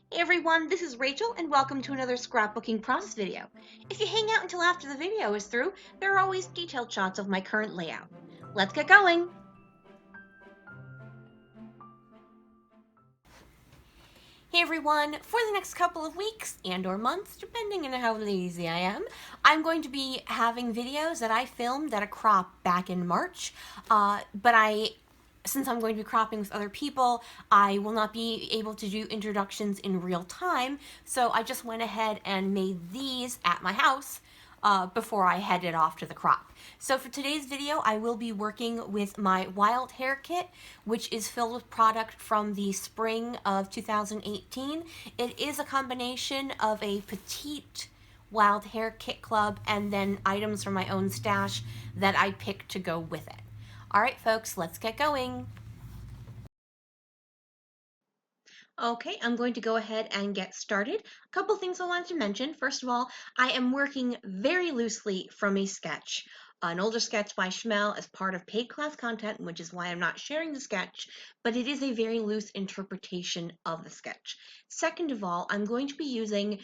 Hey everyone, this is Rachel and welcome to another scrapbooking process video. If you hang out until after the video is through, there are always detailed shots of my current layout. Let's get going! Hey everyone, for the next couple of weeks and or months, depending on how lazy I am, I'm going to be having videos that I filmed at a crop back in March, since I'm going to be cropping with other people, I will not be able to do introductions in real time, so I just went ahead and made these at my house before I headed off to the crop. So for today's video, I will be working with my Wild Hare Kit, which is filled with product from the spring of 2018. It is a combination of a petite Wild Hare Kit Club and then items from my own stash that I picked to go with it. All right, folks, let's get going. Okay, I'm going to go ahead and get started. A couple things I wanted to mention. First of all, I am working very loosely from a sketch, an older sketch by Schmel as part of paid class content, which is why I'm not sharing the sketch, but it is a very loose interpretation of the sketch. Second of all, I'm going to be using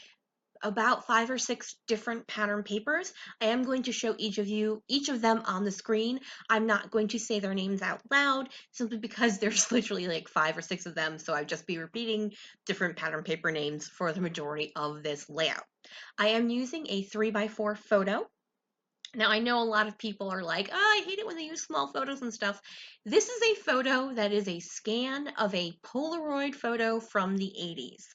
about 5 or 6 different pattern papers. I am going to show each of them on the screen. I'm not going to say their names out loud simply because there's literally like 5 or 6 of them, so I'd just be repeating different pattern paper names for the majority of this layout. I am using a 3x4 photo. Now, I know a lot of people are like, oh, I hate it when they use small photos and stuff. This is a photo that is a scan of a Polaroid photo from the 80s.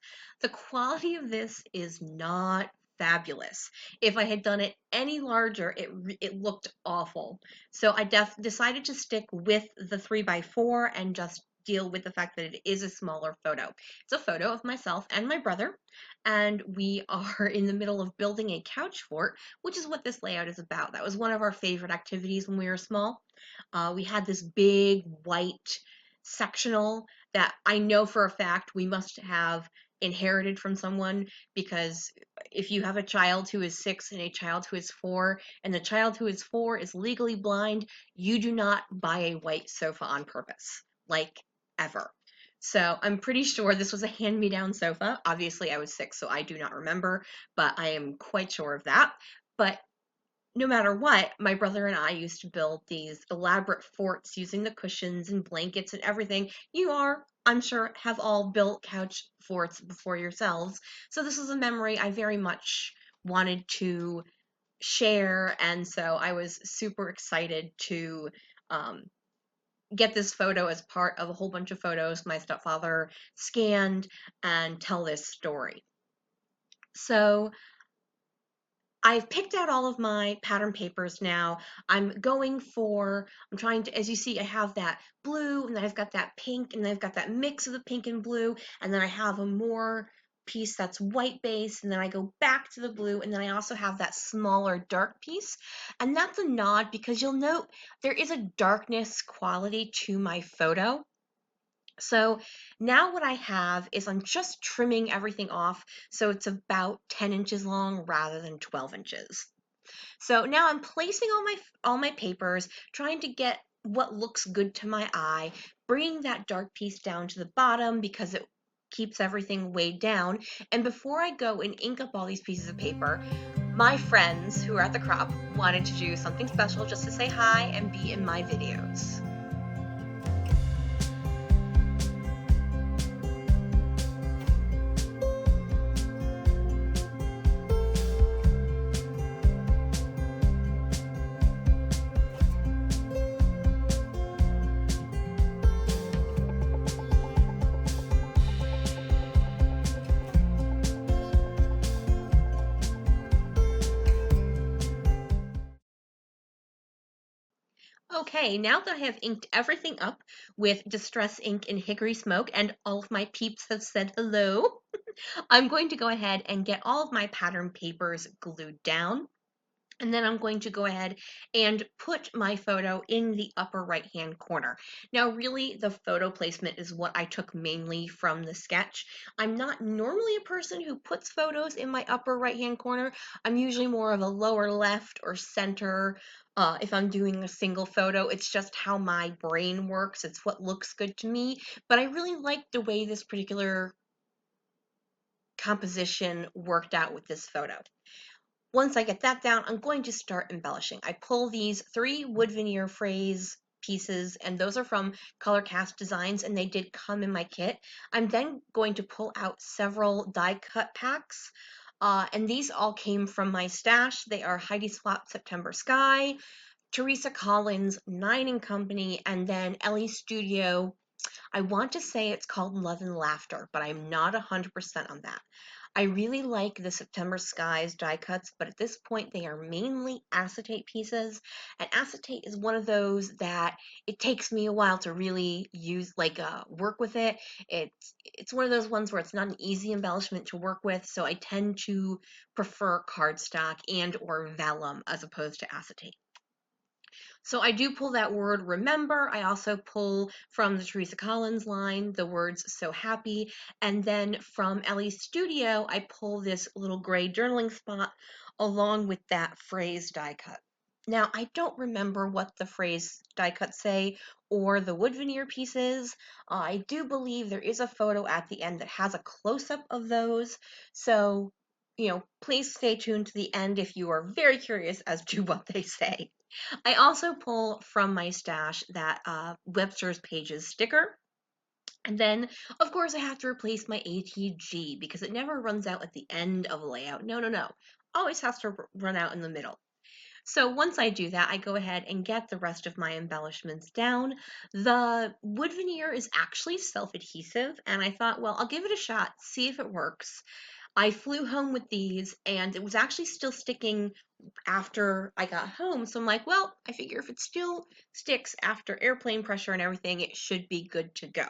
The quality of this is not fabulous. If I had done it any larger, it looked awful. So I decided to stick with the 3x4 and just deal with the fact that it is a smaller photo. It's a photo of myself and my brother, and we are in the middle of building a couch fort, which is what this layout is about. That was one of our favorite activities when we were small. We had this big white sectional that I know for a fact we must have inherited from someone, because if you have a child who is 6 and a child who is 4, and the child who is 4 is legally blind, you do not buy a white sofa on purpose, like ever. So I'm pretty sure this was a hand-me-down sofa. Obviously, I was 6, so I do not remember, but I am quite sure of that. But no matter what, my brother and I used to build these elaborate forts using the cushions and blankets and everything. You are, I'm sure, have all built couch forts before yourselves. So this is a memory I very much wanted to share, and so I was super excited to um, get this photo as part of a whole bunch of photos my stepfather scanned and tell this story. So I've picked out all of my pattern papers now. I'm trying to, as you see, I have that blue, and then I've got that pink, and then I've got that mix of the pink and blue, and then I have a more piece that's white base, and then I go back to the blue, and then I also have that smaller dark piece. And that's a nod because you'll note there is a darkness quality to my photo. So now what I have is I'm just trimming everything off so it's about 10 inches long rather than 12 inches. So now I'm placing all my papers, trying to get what looks good to my eye, bringing that dark piece down to the bottom because it keeps everything weighed down. And before I go and ink up all these pieces of paper, my friends who are at the crop wanted to do something special just to say hi and be in my videos. Okay, now that I have inked everything up with Distress Ink and Hickory Smoke, and all of my peeps have said hello, I'm going to go ahead and get all of my pattern papers glued down. And then I'm going to go ahead and put my photo in the upper right-hand corner. Now, really, the photo placement is what I took mainly from the sketch. I'm not normally a person who puts photos in my upper right-hand corner. I'm usually more of a lower left or center. If I'm doing a single photo, it's just how my brain works. It's what looks good to me. But I really like the way this particular composition worked out with this photo. Once I get that down, I'm going to start embellishing. I pull these 3 wood veneer phrase pieces, and those are from Color Cast Designs, and they did come in my kit. I'm then going to pull out several die cut packs, and these all came from my stash. They are Heidi Swap September Sky, Teresa Collins, Nine and Company, and then Ellie Studio. I want to say it's called Love and Laughter, but I'm not 100% on that. I really like the September Skies die cuts, but at this point they are mainly acetate pieces, and acetate is one of those that it takes me a while to really use, like work with it. It's one of those ones where it's not an easy embellishment to work with, so I tend to prefer cardstock and or vellum as opposed to acetate. So I do pull that word remember. I also pull from the Teresa Collins line the words so happy. And then from Ellie's Studio, I pull this little gray journaling spot along with that phrase die cut. Now, I don't remember what the phrase die cuts say or the wood veneer pieces. I do believe there is a photo at the end that has a close up of those. So, please stay tuned to the end if you are very curious as to what they say. I also pull from my stash that Webster's Pages sticker. And then, of course, I have to replace my ATG because it never runs out at the end of a layout. No, no, no. Always has to run out in the middle. So once I do that, I go ahead and get the rest of my embellishments down. The wood veneer is actually self-adhesive, and I thought, well, I'll give it a shot, see if it works. I flew home with these, and it was actually still sticking after I got home. So I'm like, well, I figure if it still sticks after airplane pressure and everything, it should be good to go.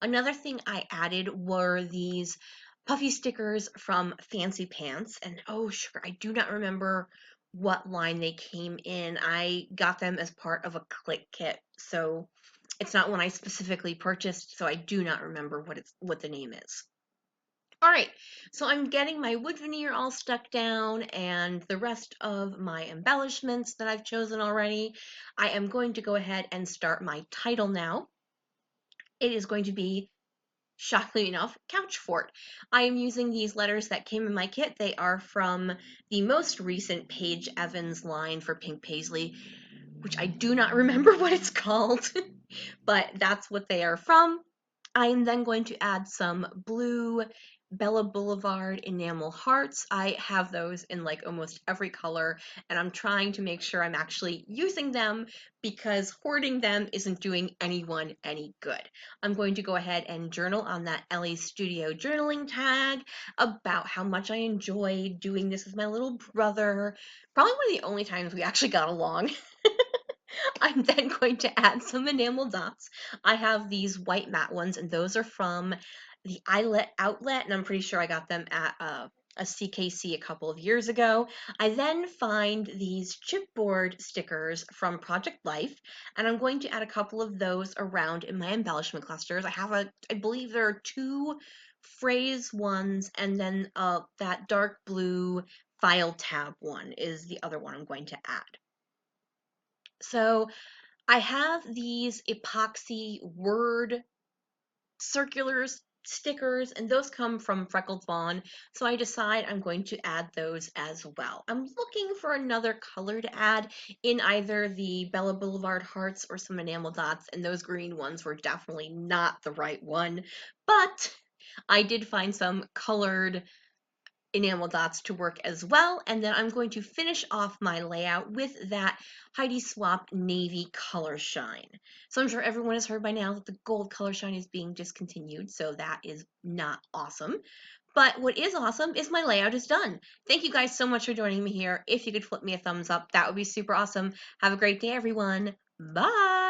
Another thing I added were these puffy stickers from Fancy Pants. And oh, sugar, I do not remember what line they came in. I got them as part of a click kit. So it's not one I specifically purchased, so I do not remember what the name is. All right, so I'm getting my wood veneer all stuck down and the rest of my embellishments that I've chosen already. I am going to go ahead and start my title now. It is going to be, shockingly enough, Couch Fort. I am using these letters that came in my kit. They are from the most recent Paige Evans line for Pink Paisley, which I do not remember what it's called, but that's what they are from. I am then going to add some blue Bella Boulevard enamel hearts. I have those in like almost every color, and I'm trying to make sure I'm actually using them because hoarding them isn't doing anyone any good. I'm going to go ahead and journal on that Ellie Studio journaling tag about how much I enjoyed doing this with my little brother. Probably one of the only times we actually got along. I'm then going to add some enamel dots. I have these white matte ones, and those are from the Eyelet Outlet, and I'm pretty sure I got them at a CKC a couple of years ago. I then find these chipboard stickers from Project Life, and I'm going to add a couple of those around in my embellishment clusters. I believe there are 2 phrase ones, and then that dark blue file tab one is the other one I'm going to add. So I have these epoxy word circulars stickers, and those come from Freckled Fawn, so I decide I'm going to add those as well. I'm looking for another color to add in either the Bella Boulevard hearts or some enamel dots, and those green ones were definitely not the right one, but I did find some colored enamel dots to work as well. And then I'm going to finish off my layout with that Heidi Swap Navy Color Shine. So I'm sure everyone has heard by now that the gold color shine is being discontinued, so that is not awesome. But what is awesome is my layout is done. Thank you guys so much for joining me here. If you could flip me a thumbs up, that would be super awesome. Have a great day, everyone. Bye!